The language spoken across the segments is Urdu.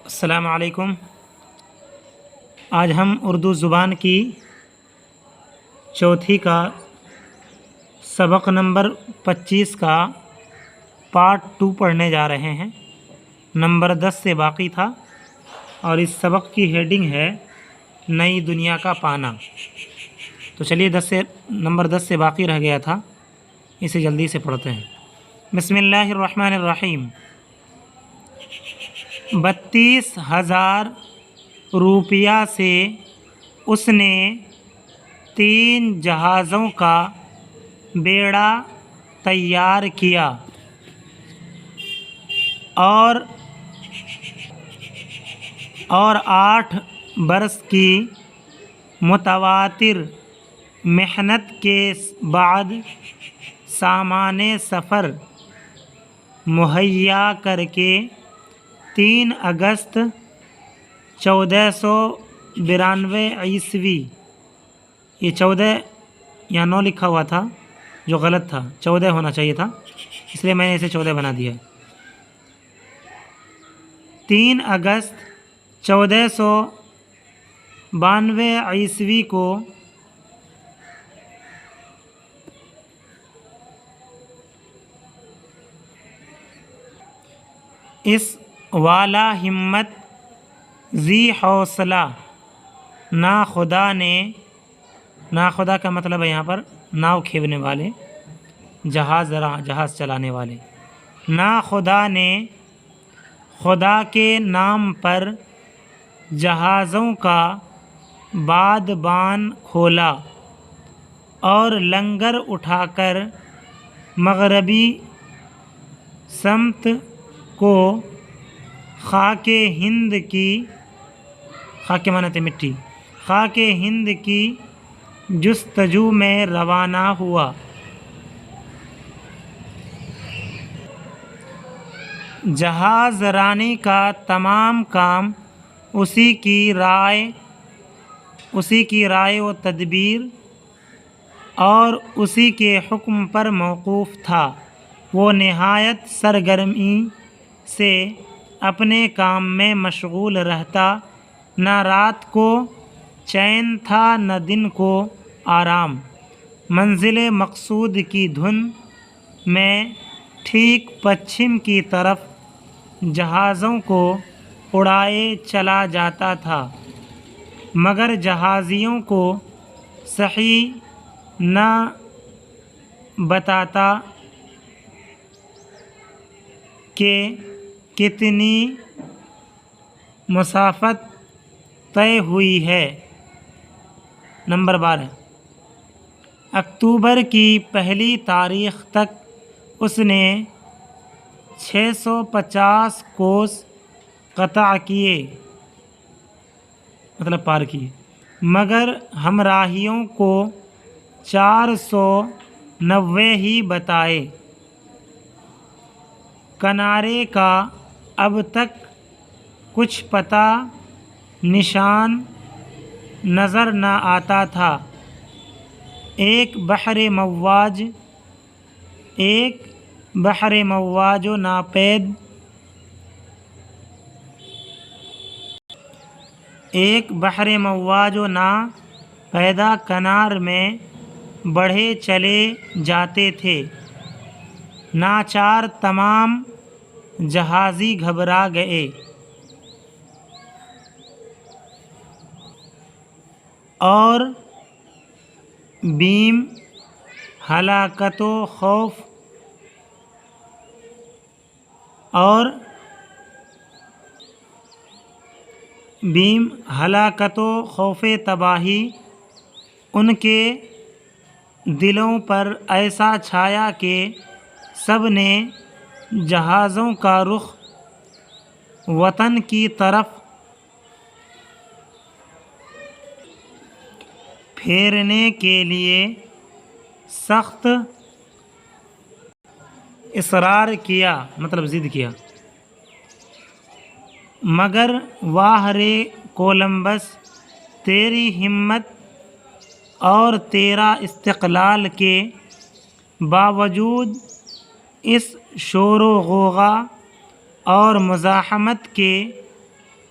السلام علیکم۔ آج ہم اردو زبان کی چوتھی کا سبق نمبر 25 کا پارٹ 2 پڑھنے جا رہے ہیں۔ نمبر 10 سے باقی تھا اور اس سبق کی ہیڈنگ ہے نئی دنیا کا پانا۔ تو چلیے نمبر 10 سے باقی رہ گیا تھا، اسے جلدی سے پڑھتے ہیں۔ بسم اللہ الرحمن الرحیم۔ 32,000 روپیہ سے اس نے 3 جہازوں کا بیڑا تیار کیا اور 8 برس کی متواتر محنت کے بعد سامان سفر مہیا کر کے 3 اگست 1492 عیسوی، یہ 14 یا 9 لکھا ہوا تھا جو غلط تھا، 14 ہونا چاہیے تھا، اس لیے میں نے اسے 14 بنا دیا۔ 3 اگست 1492 عیسوی کو اس والا ہمت ذی حوصلہ ناخدا نے، ناخدا کا مطلب ہے یہاں پر ناؤ کھیونے والے، جہاز چلانے والے، ناخدا نے خدا کے نام پر جہازوں کا بادبان کھولا اور لنگر اٹھا کر مغربی سمت کو خاک ہند کی، خاک معنی مٹی، خاک ہند کی جستجو میں روانہ ہوا۔ جہاز رانی کا تمام کام اسی کی رائے و تدبیر اور اسی کے حکم پر موقوف تھا۔ وہ نہایت سرگرمی سے اپنے کام میں مشغول رہتا، نہ رات کو چین تھا نہ دن کو آرام۔ منزل مقصود کی دھن میں ٹھیک پچھم کی طرف جہازوں کو اڑائے چلا جاتا تھا، مگر جہازیوں کو صحیح نہ بتاتا کہ کتنی مسافت طے ہوئی ہے۔ نمبر 12، اکتوبر کی پہلی تاریخ تک اس نے 650 کوس قطع کیے، مطلب پار کیے، مگر ہمراہیوں کو 490 ہی بتائے۔ کنارے کا اب تک کچھ پتہ نشان نظر نہ آتا تھا۔ ایک بحر مواج و ناپیدا کنار میں بڑھے چلے جاتے تھے۔ ناچار تمام جہازی گھبرا گئے اور بیم ہلاکت و خوف تباہی ان کے دلوں پر ایسا چھایا کہ سب نے جہازوں کا رخ وطن کی طرف پھیرنے کے لیے سخت اصرار کیا، مطلب ضد کیا، مگر واہ رے کولمبس، تیری ہمت اور تیرا استقلال کے باوجود اس شور و غوغا اور مزاحمت کے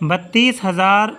32,000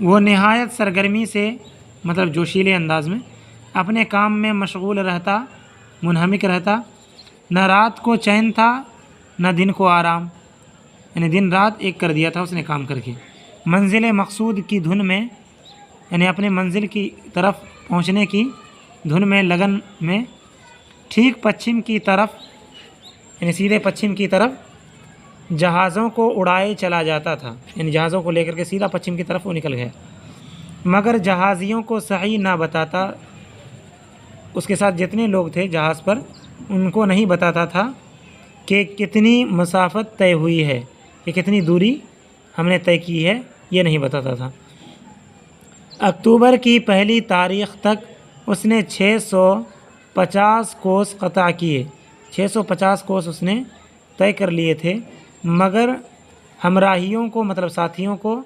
وہ نہایت سرگرمی سے مطلب جوشیلے انداز میں اپنے کام میں مشغول رہتا، منہمک رہتا، نہ رات کو چین تھا نہ دن کو آرام، یعنی دن رات ایک کر دیا تھا اس نے کام کر کے۔ منزل مقصود کی دھن میں، یعنی اپنے منزل کی طرف پہنچنے کی دھن میں، لگن میں، ٹھیک پچھم کی طرف، یعنی سیدھے پچھم کی طرف جہازوں کو اڑائے چلا جاتا تھا، یعنی جہازوں کو لے کر کے سیدھا پچھم کی طرف وہ نکل گیا، مگر جہازیوں کو صحیح نہ بتاتا، اس کے ساتھ جتنے لوگ تھے جہاز پر ان کو نہیں بتاتا تھا کہ کتنی مسافت طے ہوئی ہے، کہ کتنی دوری ہم نے طے کی ہے، یہ نہیں بتاتا تھا۔ اکتوبر کی پہلی تاریخ تک اس نے 650 کوس قطع کیے، 650 کوس اس نے طے کر لیے تھے، مگر ہمراہیوں کو مطلب ساتھیوں کو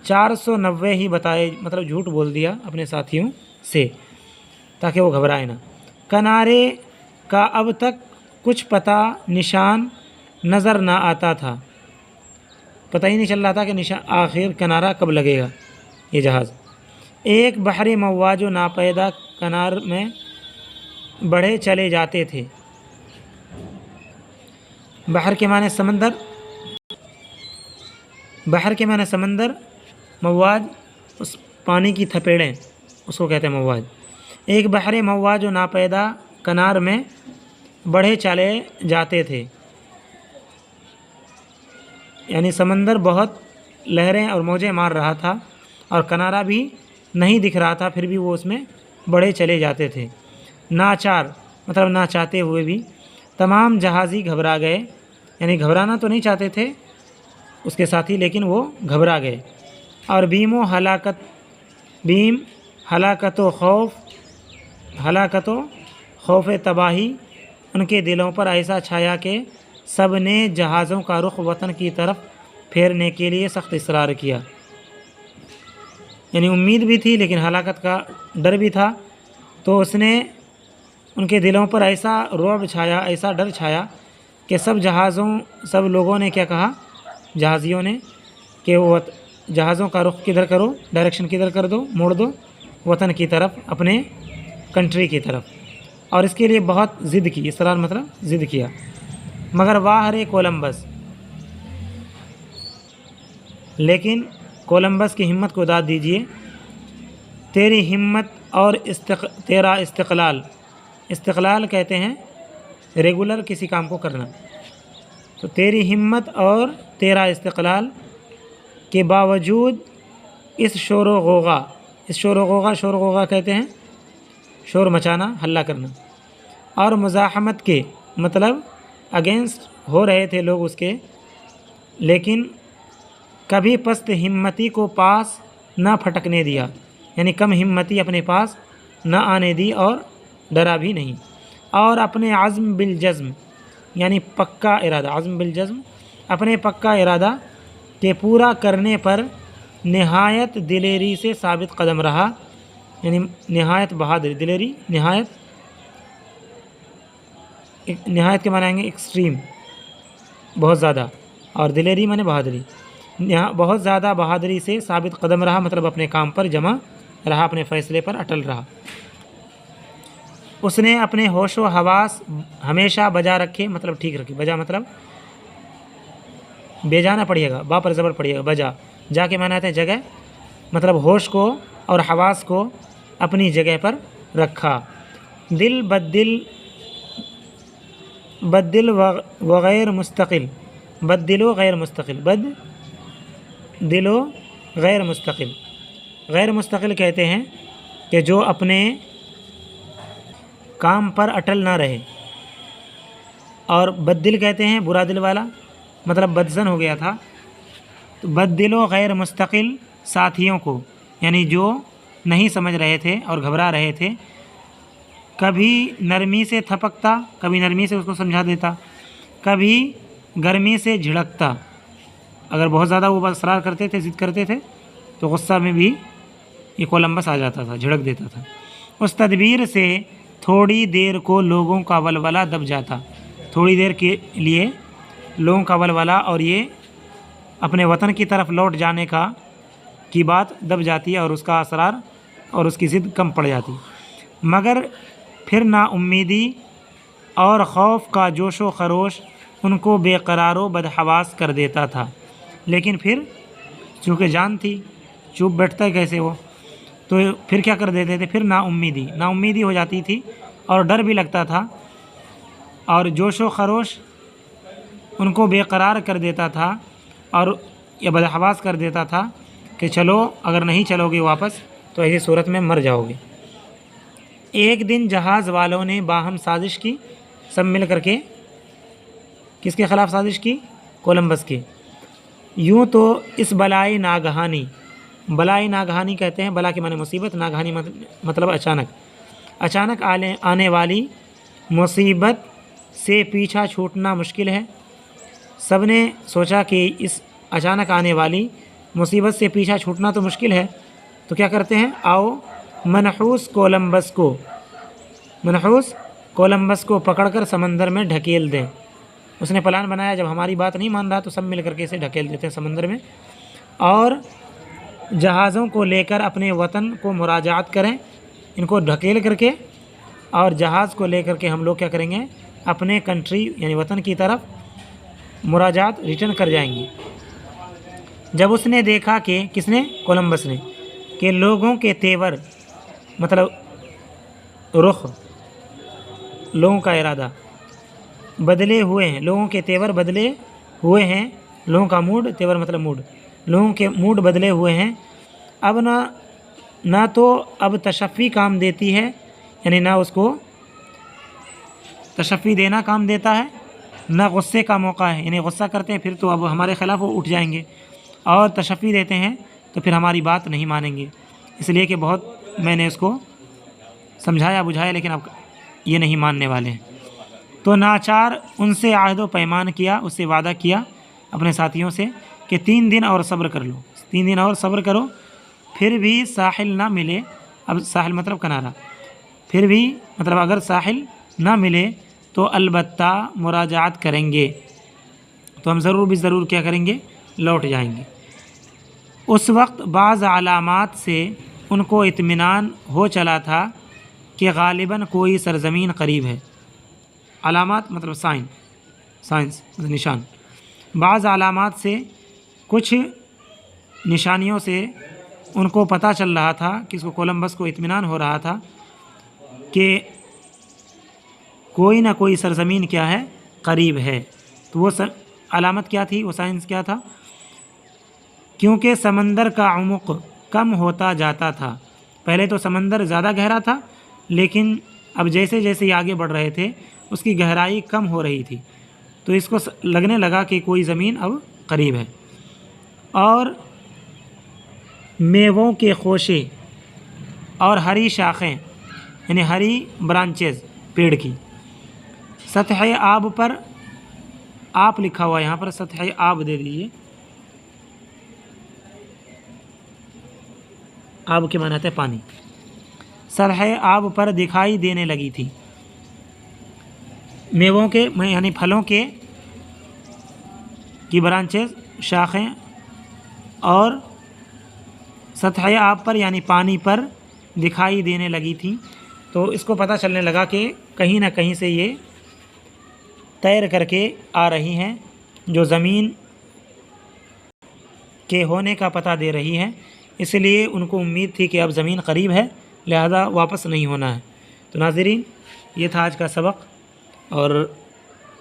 490 ہی بتائے، مطلب جھوٹ بول دیا اپنے ساتھیوں سے تاکہ وہ گھبرائے نہ۔ کنارے کا اب تک کچھ پتہ نشان نظر نہ آتا تھا، پتہ ہی نہیں چل رہا تھا کہ آخر کنارہ کب لگے گا یہ جہاز۔ ایک بحر مواج و ناپیدا کنار میں بڑھے چلے جاتے تھے۔ بحر کے معنی سمندر، بحر کے معنی سمندر، مواج اس پانی کی تھپیڑیں، اس کو کہتے ہیں مواج۔ ایک بحر مواج و ناپیدا کنار میں بڑھے چلے جاتے تھے، یعنی سمندر بہت لہریں اور موجیں مار رہا تھا اور کنارہ بھی نہیں دکھ رہا تھا، پھر بھی وہ اس میں بڑھے چلے جاتے تھے۔ ناچار مطلب نہ چاہتے ہوئے بھی تمام جہازی گھبرا گئے، یعنی گھبرانا تو نہیں چاہتے تھے اس کے ساتھی، لیکن وہ گھبرا گئے، اور بیم ہلاکت و خوف تباہی ان کے دلوں پر ایسا چھایا کہ سب نے جہازوں کا رخ وطن کی طرف پھیرنے کے لیے سخت اصرار کیا، یعنی امید بھی تھی لیکن ہلاکت کا ڈر بھی تھا، تو اس نے ان کے دلوں پر ایسا رعب چھایا، ایسا ڈر چھایا کہ سب لوگوں نے کیا کہا، جہازیوں نے، کہ وہ جہازوں کا رخ کدھر کرو، ڈائریکشن کدھر کر دو، موڑ دو وطن کی طرف، اپنے کنٹری کی طرف، اور اس کے لیے بہت ضد کی، اصرار مطلب ضد کیا۔ مگر واہ رے کولمبس، لیکن کولمبس کی ہمت کو داد دیجیے، تیری ہمت اور تیرا استقلال کہتے ہیں ریگولر کسی کام کو کرنا، تو تیری ہمت اور تیرا استقلال کے باوجود اس شور و غوغا کہتے ہیں شور مچانا، ہلہ کرنا، اور مزاحمت کے مطلب اگینسٹ ہو رہے تھے لوگ اس کے، لیکن کبھی پست ہمتی کو پاس نہ پھٹکنے دیا، یعنی کم ہمتی اپنے پاس نہ آنے دی اور ڈرا بھی نہیں، اور اپنے عزم بالجزم، یعنی پکا ارادہ، عزم بالجزم اپنے پکا ارادہ کے پورا کرنے پر نہایت دلیری سے ثابت قدم رہا، یعنی نہایت بہادری، دلیری نہایت کے معنی آئیں گے ایکسٹریم، بہت زیادہ، اور دلیری معنی بہادری، بہت زیادہ بہادری سے ثابت قدم رہا، مطلب اپنے کام پر جمع رہا، اپنے فیصلے پر اٹل رہا۔ اس نے اپنے ہوش و حواس ہمیشہ بجا رکھے، مطلب ٹھیک رکھے، بجا مطلب بے جانا پڑھیے گا، با پر زبر پڑھیے گا، بجا، جا کے معنی آتے ہیں جگہ، مطلب ہوش کو اور حواس کو اپنی جگہ پر رکھا۔ دل بدل وغیر مستقل، بدل و غیر مستقل، دل و غیر مستقل، غیر مستقل کہتے ہیں کہ جو اپنے کام پر اٹل نہ رہے، اور بد دل کہتے ہیں برا دل والا، مطلب بدزن ہو گیا تھا، تو بد دل و غیر مستقل ساتھیوں کو، یعنی جو نہیں سمجھ رہے تھے اور گھبرا رہے تھے، کبھی نرمی سے تھپکتا، کبھی نرمی سے اس کو سمجھا دیتا، کبھی گرمی سے جھڑکتا، اگر بہت زیادہ وہ اصرار کرتے تھے، ضد کرتے تھے، تو غصہ میں بھی یہ کولمبس آ جاتا تھا، جھڑک دیتا تھا۔ اس تدبیر سے تھوڑی دیر کو لوگوں کا ولولہ دب جاتا، تھوڑی دیر کے لیے لوگوں کا ولولہ اور یہ اپنے وطن کی طرف لوٹ جانے کا کی بات دب جاتی ہے اور اس کا اسرار اور اس کی ضد کم پڑ جاتی، مگر پھر نا امیدی اور خوف کا جوش و خروش ان کو بے قرار و بدحواس کر دیتا تھا۔ لیکن پھر چونکہ جان تھی، چوپ بیٹھتا ہے کیسے وہ، تو پھر کیا کر دیتے تھے، پھر نا امیدی ہو جاتی تھی اور ڈر بھی لگتا تھا، اور جوش و خروش ان کو بے قرار کر دیتا تھا اور یہ بدحواس کر دیتا تھا کہ چلو اگر نہیں چلو گے واپس تو ایسی صورت میں مر جاؤ گے۔ ایک دن جہاز والوں نے باہم سازش کی، سب مل کر کے کس کے خلاف سازش کی؟ کولمبس کے۔ یوں تو اس بلائی ناگہانی کہتے ہیں، بلا کے معنی مصیبت، ناگہانی مطلب اچانک آنے والی مصیبت سے پیچھا چھوٹنا مشکل ہے۔ سب نے سوچا کہ اس اچانک آنے والی مصیبت سے پیچھا چھوٹنا تو مشکل ہے، تو کیا کرتے ہیں، آؤ منحوس کولمبس کو پکڑ کر سمندر میں ڈھکیل دیں۔ اس نے پلان بنایا، جب ہماری بات نہیں مان رہا تو سب مل کر کے اسے ڈھکیل دیتے ہیں سمندر میں، اور جہازوں کو لے کر اپنے وطن کو مراجعت کریں۔ ان کو ڈھکیل کر کے اور جہاز کو لے کر کے ہم لوگ کیا کریں گے، اپنے کنٹری یعنی وطن کی طرف مراجعت ریٹرن کر جائیں گے۔ جب اس نے دیکھا کہ کس نے، کولمبس نے، کہ لوگوں کے تیور مطلب رخ، لوگوں کا ارادہ بدلے ہوئے ہیں، لوگوں کے تیور بدلے ہوئے ہیں، لوگوں کا موڈ، تیور مطلب موڈ، لوگوں کے موڈ بدلے ہوئے ہیں، اب نہ تو اب تشفی کام دیتی ہے، یعنی نہ اس کو تشفی دینا کام دیتا ہے، نہ غصے کا موقع ہے، یعنی غصہ کرتے ہیں پھر تو اب ہمارے خلاف وہ اٹھ جائیں گے، اور تشفی دیتے ہیں تو پھر ہماری بات نہیں مانیں گے، اس لیے کہ بہت میں نے اس کو سمجھایا بجھایا لیکن اب یہ نہیں ماننے والے ہیں۔ تو ناچار ان سے عہد و پیمان کیا، اس سے وعدہ کیا اپنے ساتھیوں سے کہ 3 دن اور صبر کر لو، 3 دن اور صبر کرو، پھر بھی ساحل نہ ملے، اب ساحل مطلب کنارہ، پھر بھی مطلب اگر ساحل نہ ملے تو البتہ مراجعت کریں گے، تو ہم ضرور کیا کریں گے، لوٹ جائیں گے۔ اس وقت بعض علامات سے ان کو اطمینان ہو چلا تھا کہ غالباً کوئی سرزمین قریب ہے۔ علامات مطلب سائنس مطلب نشان، بعض علامات سے کچھ نشانیوں سے ان کو پتہ چل رہا تھا، کہ اس کو کولمبس کو اطمینان ہو رہا تھا کہ کوئی نہ کوئی سرزمین کیا ہے، قریب ہے۔ تو وہ علامت کیا تھی، وہ سائنس کیا تھا، کیونکہ سمندر کا عمق کم ہوتا جاتا تھا۔ پہلے تو سمندر زیادہ گہرا تھا، لیکن اب جیسے جیسے یہ آگے بڑھ رہے تھے اس کی گہرائی کم ہو رہی تھی، تو اس کو لگنے لگا کہ کوئی زمین اب قریب ہے۔ اور میووں کے خوشے اور ہری شاخیں، یعنی ہری برانچز پیڑ کی، سطح آب پر، آپ لکھا ہوا ہے یہاں پر، سطح آب دے دیجیے، آب کے معنی آتا ہے پانی، سطح آب پر دکھائی دینے لگی تھی۔ میووں کے یعنی پھلوں کے کی برانچز، شاخیں، اور سطح آب پر یعنی پانی پر دکھائی دینے لگی تھیں، تو اس کو پتہ چلنے لگا کہ کہیں نہ کہیں سے یہ تیر کر کے آ رہی ہیں، جو زمین کے ہونے کا پتہ دے رہی ہے۔ اس لیے ان کو امید تھی کہ اب زمین قریب ہے، لہذا واپس نہیں ہونا ہے۔ تو ناظرین، یہ تھا آج کا سبق، اور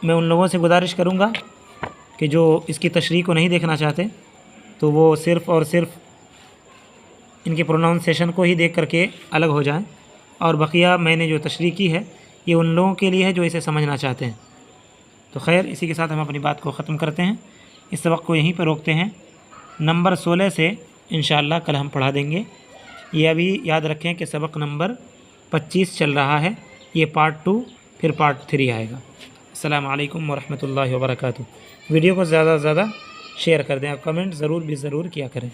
میں ان لوگوں سے گزارش کروں گا کہ جو اس کی تشریح کو نہیں دیکھنا چاہتے تو وہ صرف اور صرف ان کے پروناؤنسیشن کو ہی دیکھ کر کے الگ ہو جائیں، اور بقیہ میں نے جو تشریح کی ہے یہ ان لوگوں کے لیے ہے جو اسے سمجھنا چاہتے ہیں۔ تو خیر، اسی کے ساتھ ہم اپنی بات کو ختم کرتے ہیں، اس سبق کو یہیں پر روکتے ہیں۔ نمبر 16 سے انشاءاللہ کل ہم پڑھا دیں گے۔ یہ ابھی یاد رکھیں کہ سبق نمبر 25 چل رہا ہے، یہ پارٹ 2 پھر پارٹ 3 آئے گا۔ السلام علیکم ورحمۃ اللہ وبرکاتہ۔ ویڈیو کو زیادہ سے زیادہ شیئر کر دیں، اور کمنٹ ضرور کیا کریں۔